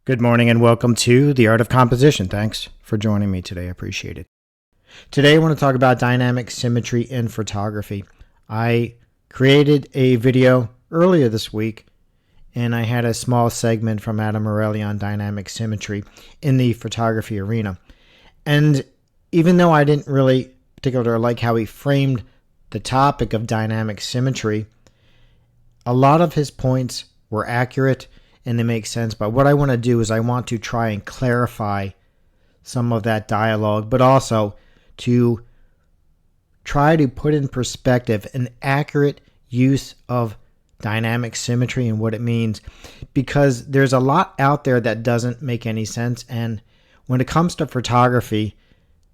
Good morning and welcome to The Art of Composition. Thanks for joining me today. I appreciate it. Today I want to talk about dynamic symmetry in photography. I created a video earlier this week and I had a small segment from Adam Morelli on dynamic symmetry in the photography arena. And even though I didn't really particularly like how he framed the topic of dynamic symmetry, a lot of his points were accurate and they make sense. But what I want to do is I want to try and clarify some of that dialogue, but also to try to put in perspective an accurate use of dynamic symmetry and what it means, because there's a lot out there that doesn't make any sense. And when it comes to photography,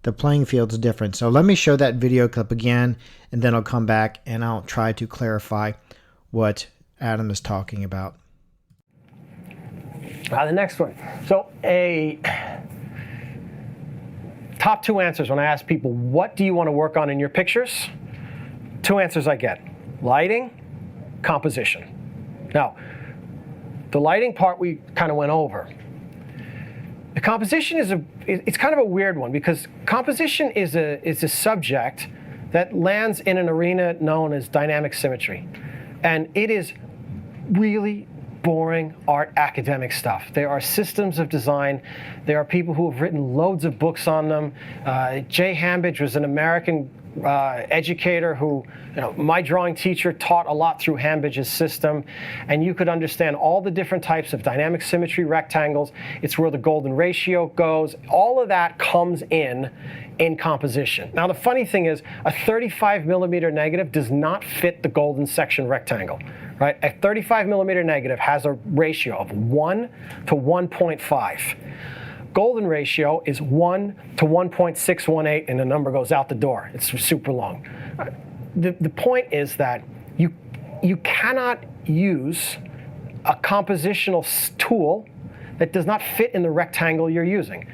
the playing field is different. So let me show that video clip again, and then I'll come back and I'll try to clarify what Adam is talking about. The next one. So top two answers when I ask people, what do you want to work on in your pictures? Two answers I get: lighting, composition. Now, the lighting part we kind of went over. The composition it's kind of a weird one, because composition is a subject that lands in an arena known as dynamic symmetry. And it is really boring art academic stuff. There are systems of design. There are people who have written loads of books on them. Jay Hambidge was an American educator who, my drawing teacher taught a lot through Hambidge's system, and you could understand all the different types of dynamic symmetry rectangles. It's where the golden ratio goes. All of that comes in composition. Now the funny thing is, a 35 millimeter negative does not fit the golden section rectangle. Right? A 35 millimeter negative has a ratio of 1 to 1.5. Golden ratio is 1 to 1.618, and the number goes out the door. It's super long. The point is that you cannot use a compositional tool that does not fit in the rectangle you're using.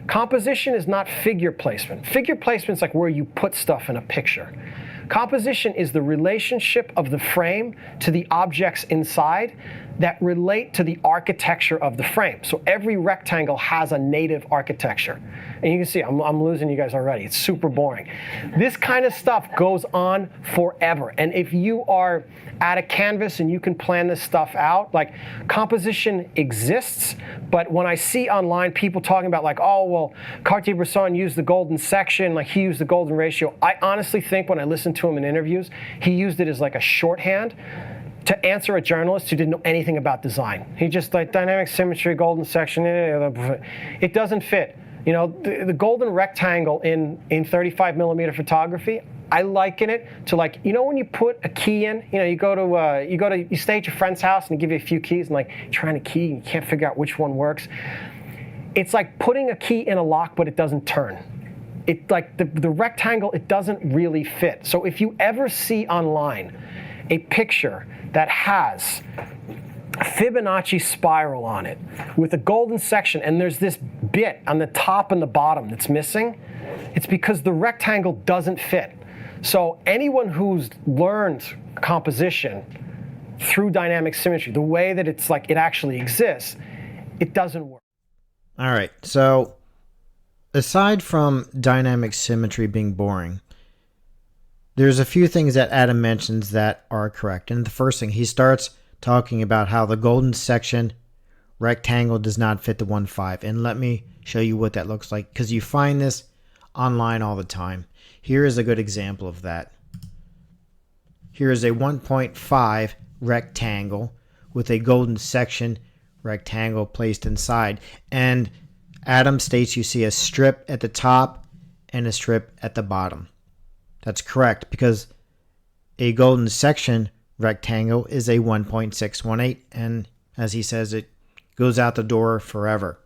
Composition is not figure placement. Figure placement is like where you put stuff in a picture. Composition is the relationship of the frame to the objects inside that relate to the architecture of the frame. So every rectangle has a native architecture. And you can see, I'm losing you guys already. It's super boring. This kind of stuff goes on forever. And if you are at a canvas and you can plan this stuff out, like, composition exists, but when I see online people talking about, like, oh, well, Cartier-Bresson used the golden section, like he used the golden ratio, I honestly think when I listen to him in interviews, he used it as like a shorthand to answer a journalist who didn't know anything about design. He just, like, dynamic symmetry, golden section, it doesn't fit. The golden rectangle in 35 millimeter photography, I liken it to, like, when you put a key in, you stay at your friend's house and they give you a few keys, and, like, you're trying to key and you can't figure out which one works. It's like putting a key in a lock, but it doesn't turn. It, like, the rectangle, it doesn't really fit. So if you ever see online a picture that has a Fibonacci spiral on it with a golden section, and there's this bit on the top and the bottom that's missing, it's because the rectangle doesn't fit. So anyone who's learned composition through dynamic symmetry, the way that it's like it actually exists, it doesn't work. All right, so aside from dynamic symmetry being boring, there's a few things that Adam mentions that are correct. And the first thing, he starts talking about how the golden section rectangle does not fit the 1.5. And let me show you what that looks like, because you find this online all the time. Here is a good example of that. Here is a 1.5 rectangle with a golden section rectangle placed inside. And Adam states you see a strip at the top and a strip at the bottom. That's correct, because a golden section rectangle is a 1.618, and as he says, it goes out the door forever.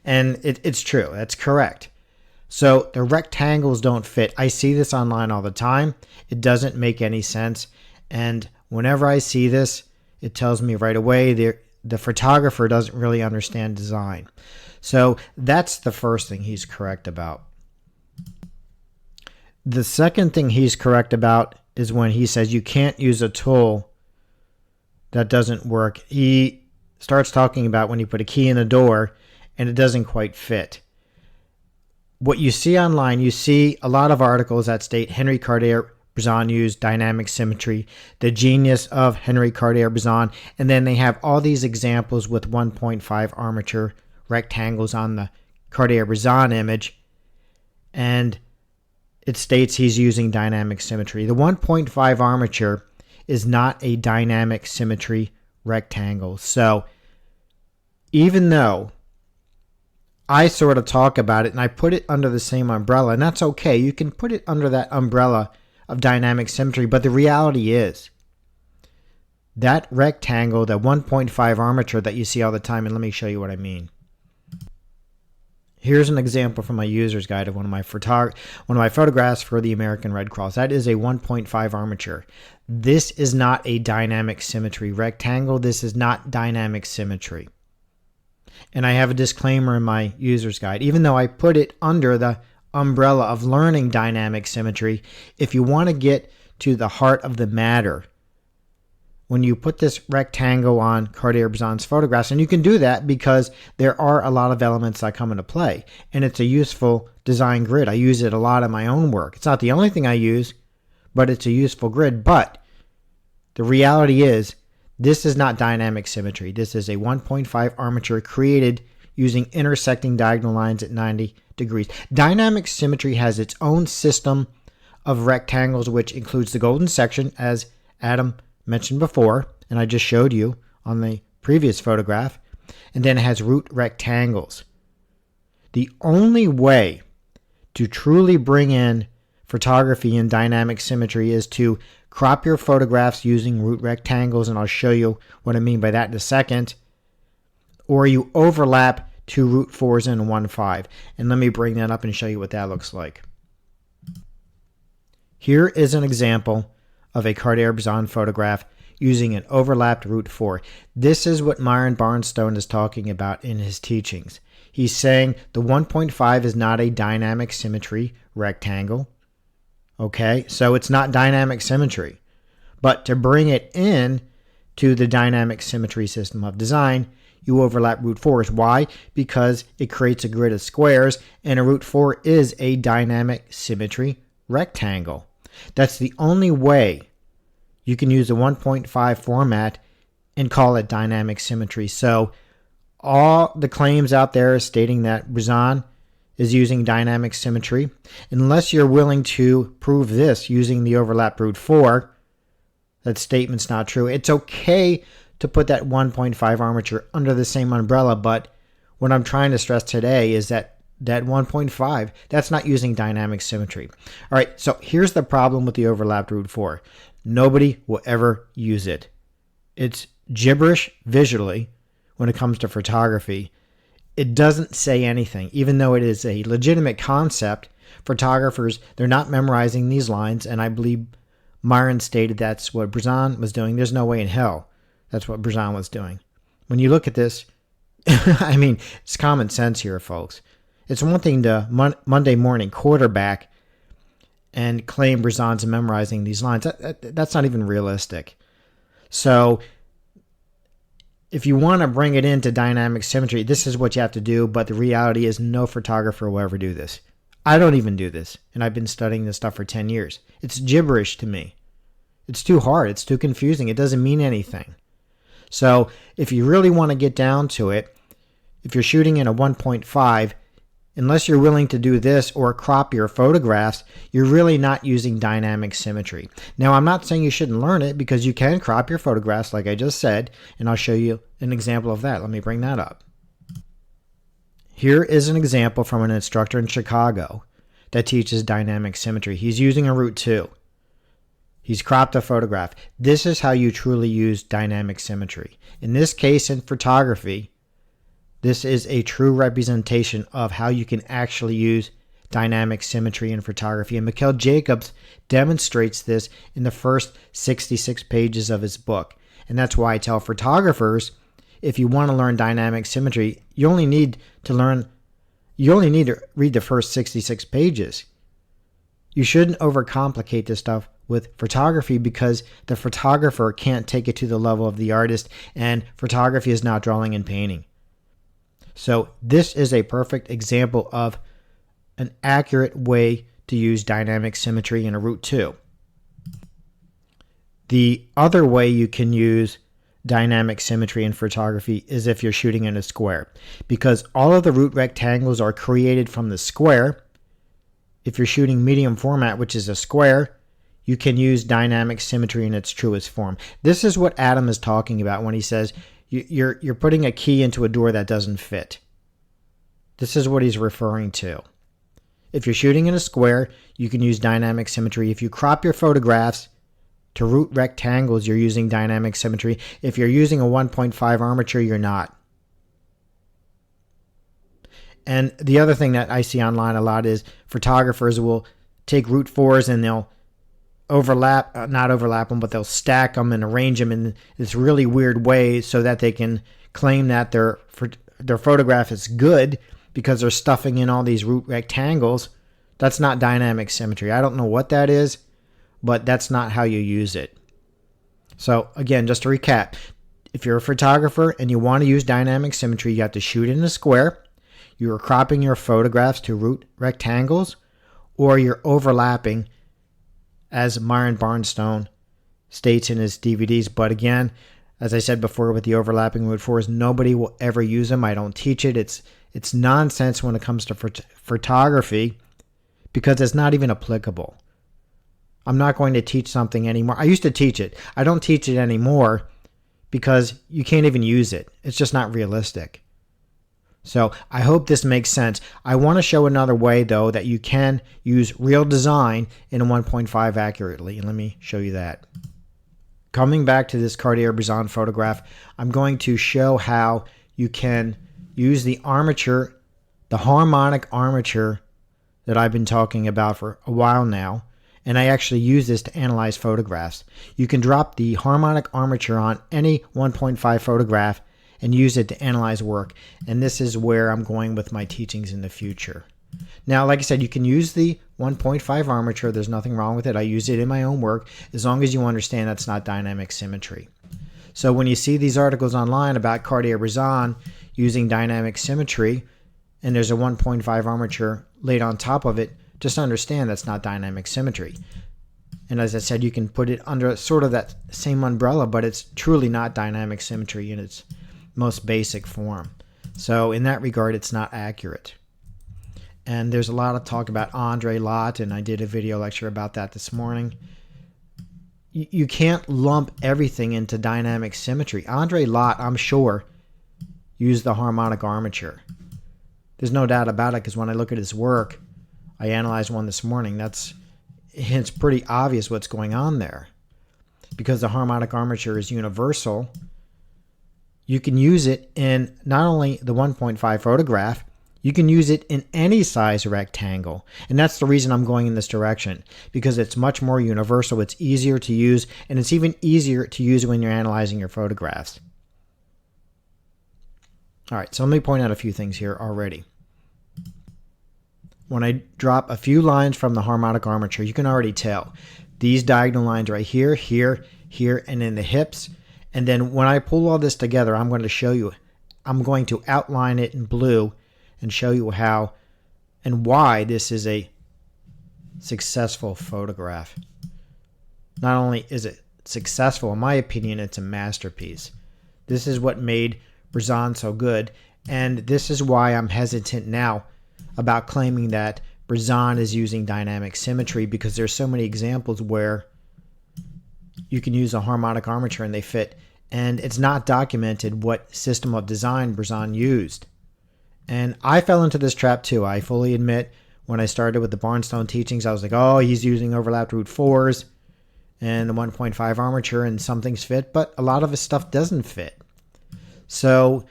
And it's true. That's correct. So the rectangles don't fit. I see this online all the time. It doesn't make any sense. And whenever I see this, it tells me right away the photographer doesn't really understand design. So that's the first thing he's correct about. The second thing he's correct about is when he says you can't use a tool that doesn't work. He starts talking about when you put a key in a door and it doesn't quite fit. What you see online, you see a lot of articles that state Henri Cartier-Bresson used dynamic symmetry, the genius of Henri Cartier-Bresson, and then they have all these examples with 1.5 armature rectangles on the Cartier-Bresson image, and it states he's using dynamic symmetry. The 1.5 armature is not a dynamic symmetry rectangle. So even though I sort of talk about it and I put it under the same umbrella, and that's okay. You can put it under that umbrella of dynamic symmetry, but the reality is that rectangle, that 1.5 armature that you see all the time, and let me show you what I mean. Here's an example from my user's guide of one of my photographs for the American Red Cross. That is a 1.5 armature. This is not a dynamic symmetry rectangle. This is not dynamic symmetry. And I have a disclaimer in my user's guide. Even though I put it under the umbrella of learning dynamic symmetry, if you want to get to the heart of the matter, when you put this rectangle on Cartier-Bresson's photographs, and you can do that because there are a lot of elements that come into play, and it's a useful design grid. I use it a lot in my own work. It's not the only thing I use, but it's a useful grid. But the reality is, this is not dynamic symmetry. This is a 1.5 armature created using intersecting diagonal lines at 90 degrees. Dynamic symmetry has its own system of rectangles, which includes the golden section, as Adam mentioned before, and I just showed you on the previous photograph, and then it has root rectangles. The only way to truly bring in photography in dynamic symmetry is to crop your photographs using root rectangles, and I'll show you what I mean by that in a second, or you overlap two root 4s and 1.5, and let me bring that up and show you what that looks like. Here is an example of a Cartier-Bresson photograph using an overlapped root 4. This is what Myron Barnstone is talking about in his teachings. He's saying the 1.5 is not a dynamic symmetry rectangle. Okay, so it's not dynamic symmetry. But to bring it in to the dynamic symmetry system of design, you overlap root 4s. Why? Because it creates a grid of squares, and a root 4 is a dynamic symmetry rectangle. That's the only way you can use the 1.5 format and call it dynamic symmetry. So all the claims out there stating that Bresson is using dynamic symmetry, unless you're willing to prove this using the overlap root 4, that statement's not true. It's okay to put that 1.5 armature under the same umbrella, but what I'm trying to stress today is that 1.5, that's not using dynamic symmetry. All right, so here's the problem with the overlapped root 4. Nobody will ever use it. It's gibberish visually when it comes to photography. It doesn't say anything. Even though it is a legitimate concept, photographers, they're not memorizing these lines, and I believe Myron stated that's what Bresson was doing. There's no way in hell that's what Bresson was doing. When you look at this, I mean, it's common sense here, folks. It's one thing to Monday morning quarterback and claim Bresson's memorizing these lines. That's not even realistic. So if you want to bring it into dynamic symmetry, this is what you have to do, but the reality is no photographer will ever do this. I don't even do this, and I've been studying this stuff for 10 years. It's gibberish to me. It's too hard. It's too confusing. It doesn't mean anything. So if you really want to get down to it, if you're shooting in a 1.5, unless you're willing to do this or crop your photographs, you're really not using dynamic symmetry. Now, I'm not saying you shouldn't learn it, because you can crop your photographs like I just said, and I'll show you an example of that. Let me bring that up. Here is an example from an instructor in Chicago that teaches dynamic symmetry. He's using a root 2. He's cropped a photograph. This is how you truly use dynamic symmetry. In this case, in photography, this is a true representation of how you can actually use dynamic symmetry in photography. And Mikhail Jacobs demonstrates this in the first 66 pages of his book. And that's why I tell photographers, if you want to learn dynamic symmetry, you only need to read the first 66 pages. You shouldn't overcomplicate this stuff with photography because the photographer can't take it to the level of the artist, and photography is not drawing and painting. So this is a perfect example of an accurate way to use dynamic symmetry in a Root 2. The other way you can use dynamic symmetry in photography is if you're shooting in a square, because all of the root rectangles are created from the square. If you're shooting medium format, which is a square, you can use dynamic symmetry in its truest form. This is what Adam is talking about when he says you're putting a key into a door that doesn't fit. This is what he's referring to. If you're shooting in a square, you can use dynamic symmetry. If you crop your photographs to root rectangles, you're using dynamic symmetry. If you're using a 1.5 armature, you're not. And the other thing that I see online a lot is photographers will take root 4s and they'll not overlap them, but they'll stack them and arrange them in this really weird way so that they can claim that their photograph is good because they're stuffing in all these root rectangles. That's not dynamic symmetry. I don't know what that is, but that's not how you use it. So again, just to recap, if you're a photographer and you want to use dynamic symmetry, you have to shoot in a square, you're cropping your photographs to root rectangles, or you're overlapping, as Myron Barnstone states in his DVDs. But again, as I said before with the overlapping root 4s, nobody will ever use them. I don't teach it. It's nonsense when it comes to photography because it's not even applicable. I'm not going to teach something anymore. I used to teach it. I don't teach it anymore because you can't even use it. It's just not realistic. So I hope this makes sense. I want to show another way, though, that you can use real design in a 1.5 accurately. And let me show you that. Coming back to this Cartier-Bresson photograph, I'm going to show how you can use the armature, the harmonic armature that I've been talking about for a while now. And I actually use this to analyze photographs. You can drop the harmonic armature on any 1.5 photograph and use it to analyze work. And this is where I'm going with my teachings in the future. Now, like I said, you can use the 1.5 armature. There's nothing wrong with it. I use it in my own work as long as you understand that's not dynamic symmetry. So when you see these articles online about Cartier-Bresson using dynamic symmetry and there's a 1.5 armature laid on top of it, just understand that's not dynamic symmetry. And as I said, you can put it under sort of that same umbrella, but it's truly not dynamic symmetry in its most basic form. So in that regard, it's not accurate. And there's a lot of talk about Andre Lott, and I did a video lecture about that this morning. You can't lump everything into dynamic symmetry. Andre Lott, I'm sure, used the harmonic armature. There's no doubt about it, because when I look at his work, I analyzed one this morning. It's pretty obvious what's going on there. Because the harmonic armature is universal, you can use it in not only the 1.5 photograph, you can use it in any size rectangle. And that's the reason I'm going in this direction, because it's much more universal, it's easier to use, and it's even easier to use when you're analyzing your photographs. All right, so let me point out a few things here already. When I drop a few lines from the harmonic armature, you can already tell. These diagonal lines right here, here, here, and in the hips. And then when I pull all this together, I'm going to show you, I'm going to outline it in blue and show you how and why this is a successful photograph. Not only is it successful, in my opinion, it's a masterpiece. This is what made Bresson so good, and this is why I'm hesitant now about claiming that Bresson is using dynamic symmetry, because there's so many examples where you can use a harmonic armature and they fit, and it's not documented what system of design Bresson used. And I fell into this trap too. I fully admit, when I started with the Barnstone teachings, I was like, oh, he's using overlapped root 4s and the 1.5 armature, and some things fit, but a lot of his stuff doesn't fit. So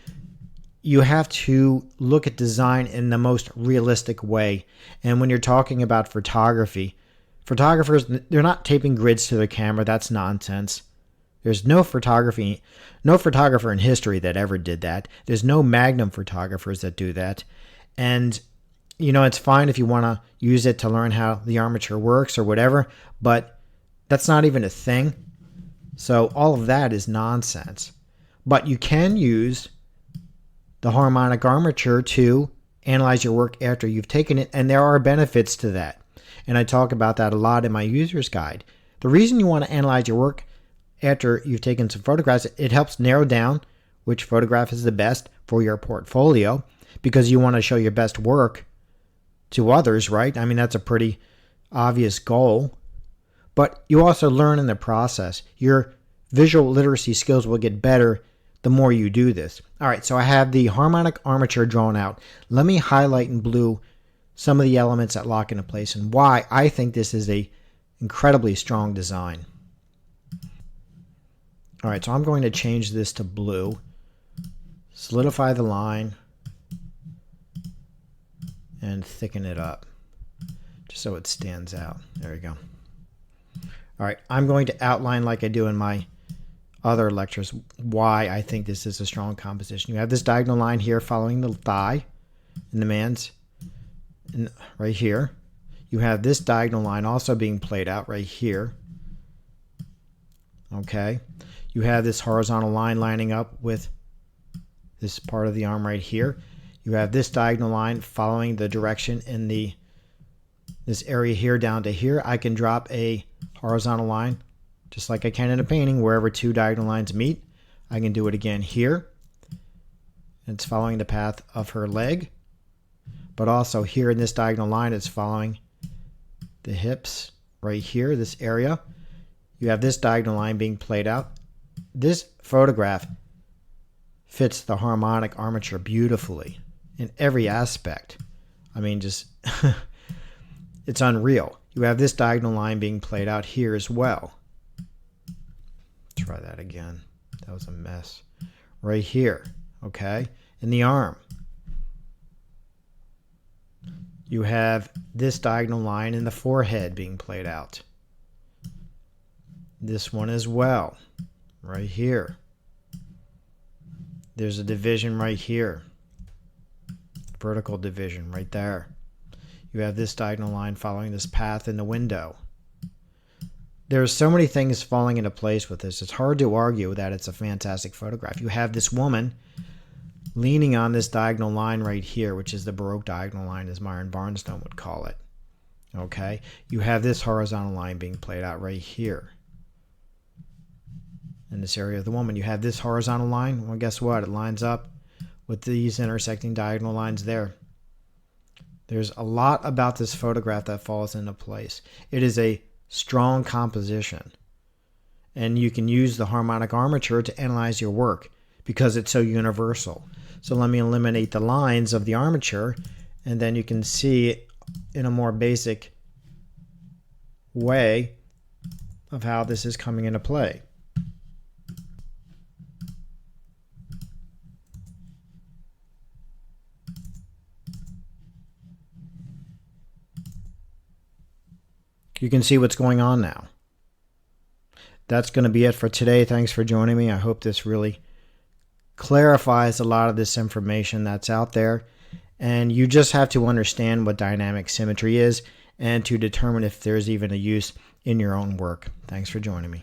you have to look at design in the most realistic way. And when you're talking about photography, photographers, they're not taping grids to their camera. That's nonsense. There's no photographer in history that ever did that. There's no Magnum photographers that do that. And, you know, it's fine if you want to use it to learn how the armature works or whatever, but That's not even a thing. So all of that is nonsense. But you can use the harmonic armature to analyze your work after you've taken it, and there are benefits to that. And I talk about that a lot in my user's guide. The reason you want to analyze your work after you've taken some photographs, it helps narrow down which photograph is the best for your portfolio, because you want to show your best work to others, right? I mean, that's a pretty obvious goal. But you also learn in the process. Your visual literacy skills will get better the more you do this. All right, so I have the harmonic armature drawn out. Let me highlight in blue some of the elements that lock into place and why I think this is a incredibly strong design. All right, so I'm going to change this to blue, solidify the line, and thicken it up just so it stands out. There we go. All right, I'm going to outline, like I do in my other lectures, why I think this is a strong composition. You have this diagonal line here following the thigh in the man's, right here. You have this diagonal line also being played out right here. Okay. You have this horizontal line lining up with this part of the arm right here. You have this diagonal line following the direction in this area here down to here. I can drop a horizontal line just like I can in a painting wherever two diagonal lines meet. I can do it again here. It's following the path of her leg. But also here in this diagonal line, it's following the hips right here, this area. You have this diagonal line being played out. This photograph fits the harmonic armature beautifully in every aspect. I mean, just it's unreal. You have this diagonal line being played out here as well. Try that again. That was a mess. Right here, okay? In the arm. You have this diagonal line in the forehead being played out. This one as well, right here. There's a division right here. Vertical division right there. You have this diagonal line following this path in the window. There's so many things falling into place with this. It's hard to argue that it's a fantastic photograph. You have this woman leaning on this diagonal line right here, which is the Baroque diagonal line, as Myron Barnstone would call it. Okay? You have this horizontal line being played out right here. In this area of the woman. You have this horizontal line. Well, guess what? It lines up with these intersecting diagonal lines there. There's a lot about this photograph that falls into place. It is a strong composition. And you can use the harmonic armature to analyze your work because it's so universal. So let me eliminate the lines of the armature, and then you can see in a more basic way of how this is coming into play. You can see what's going on now. That's going to be it for today. Thanks for joining me. I hope this really clarifies a lot of this information that's out there. And you just have to understand what dynamic symmetry is and to determine if there's even a use in your own work. Thanks for joining me.